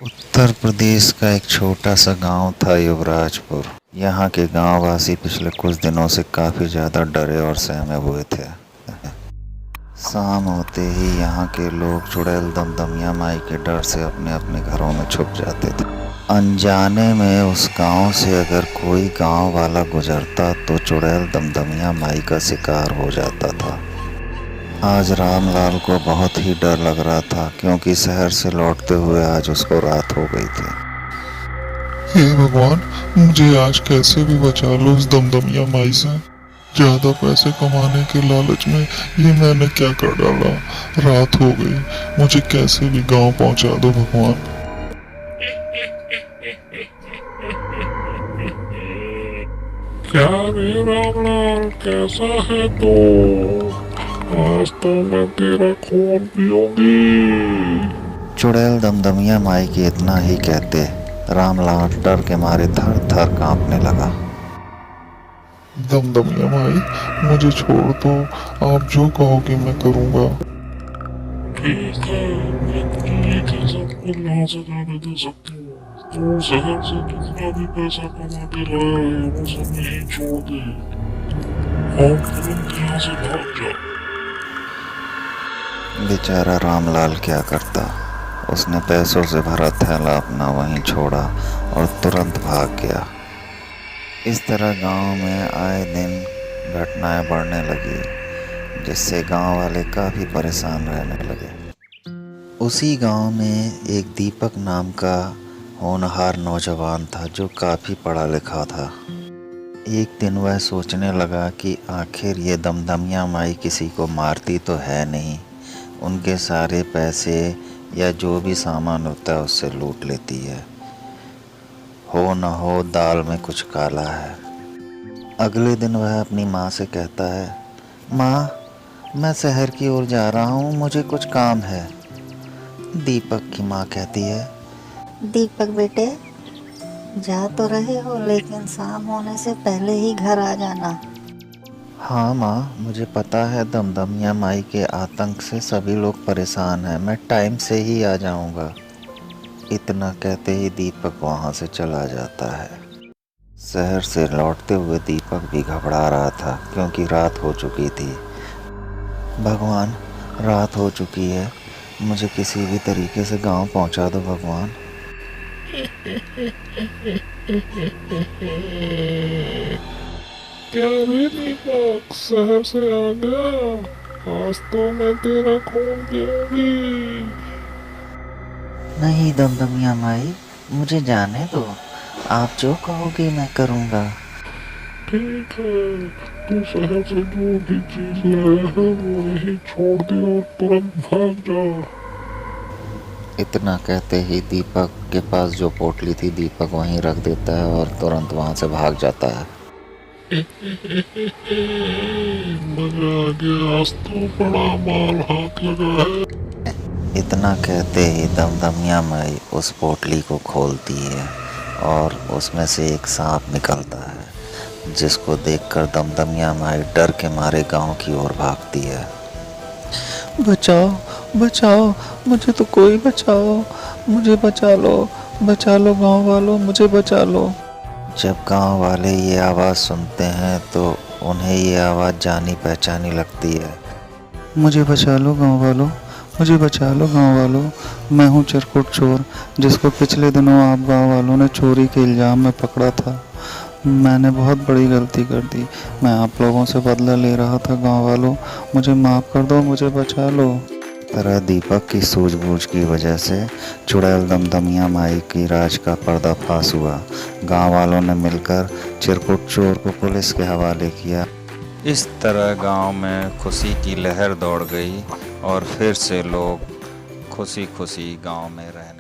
उत्तर प्रदेश का एक छोटा सा गांव था युवराजपुर। यहाँ के गांववासी पिछले कुछ दिनों से काफ़ी ज़्यादा डरे और सहमे हुए थे। शाम होते ही यहाँ के लोग चुड़ैल दमदमिया माई के डर से अपने अपने घरों में छुप जाते थे। अनजाने में उस गांव से अगर कोई गांव वाला गुजरता तो चुड़ैल दमदमिया माई का शिकार हो जाता था। आज रामलाल को बहुत ही डर लग रहा था क्योंकि शहर से लौटते हुए आज उसको रात हो गई थी। हे भगवान, मुझे आज कैसे भी बचा लो इस दमदमिया माई से। ज्यादा पैसे कमाने के लालच में ये मैंने क्या कर डाला। रात हो गई, मुझे कैसे भी गांव पहुंचा दो भगवान। क्या रे रामलाल, कैसा है तू? आज तो मैं तेरा खून पीऊंगी। चुड़ैल दमदमिया माई के इतना ही कहते रामलाल डर के मारे थर थर कांपने लगा। दमदमिया माई, मुझे छोड़ दो, आप जो कहोगे मैं करूंगा। ठीक है, मैं तुझे एक हजार को यहाँ से जाने दे सकती हूँ। तू शहर से कितना भी पैसा कमा के लाया है वो सब यहीं छोड़ दे और तुरंत यहाँ से भाग जा। बेचारा रामलाल क्या करता। उसने पैसों से भरा थैला अपना वहीं छोड़ा और तुरंत भाग गया। इस तरह गांव में आए दिन घटनाएं बढ़ने लगी जिससे गांव वाले काफ़ी परेशान रहने लगे। उसी गांव में एक दीपक नाम का होनहार नौजवान था जो काफ़ी पढ़ा लिखा था। एक दिन वह सोचने लगा कि आखिर ये दमदमिया माई किसी को मारती तो है नहीं, उनके सारे पैसे या जो भी सामान होता है उससे लूट लेती है। हो न हो दाल में कुछ काला है। अगले दिन वह अपनी माँ से कहता है, माँ, मैं शहर की ओर जा रहा हूँ, मुझे कुछ काम है। दीपक की माँ कहती है, दीपक बेटे, जा तो रहे हो लेकिन शाम होने से पहले ही घर आ जाना। हाँ माँ, मुझे पता है दमदमिया माई के आतंक से सभी लोग परेशान हैं, मैं टाइम से ही आ जाऊँगा। इतना कहते ही दीपक वहाँ से चला जाता है। शहर से लौटते हुए दीपक भी घबरा रहा था क्योंकि रात हो चुकी थी। भगवान, रात हो चुकी है, मुझे किसी भी तरीके से गांव पहुंचा दो भगवान। क्या रे दीपक, शहर से आ गया? आज तो मैं तेरा खून पीऊंगी। नहीं दमदमिया माई, मुझे जाने दो, आप जो कहोगे मैं करूँगा। ठीक है, तू शहर से जो भी चीज लाया है वो यही छोड़ दे और तुरंत भाग जा। इतना कहते ही दीपक के पास जो पोटली थी दीपक वहीं रख देता है और तुरंत वहां से भाग जाता है। मजा आ गया, आज तो बड़ा माल हाथ लगा है। इतना कहते ही दमदमिया माई उस पोटली को खोलती है और उसमें से एक सांप निकलता है जिसको देखकर दमदमिया माई डर के मारे गांव की ओर भागती है। बचाओ, बचाओ, मुझे तो कोई बचाओ, मुझे बचा लो गांव वालों, मुझे बचा लो। जब गांव वाले ये आवाज़ सुनते हैं तो उन्हें ये आवाज़ जानी पहचानी लगती है। मुझे बचा लो गांव वालों, मुझे बचा लो गांव वालों, मैं हूँ चिरकुट चोर जिसको पिछले दिनों आप गांव वालों ने चोरी के इल्ज़ाम में पकड़ा था। मैंने बहुत बड़ी गलती कर दी, मैं आप लोगों से बदला ले रहा था गांव वालों, मुझे माफ़ कर दो, मुझे बचा लो। तरह दीपक की सूझबूझ की वजह से चुड़ैल दमदमिया माई की राज का पर्दाफाश हुआ। गांव वालों ने मिलकर चिरकुट चोर को पुलिस के हवाले किया। इस तरह गांव में खुशी की लहर दौड़ गई और फिर से लोग खुशी खुशी गांव में रहने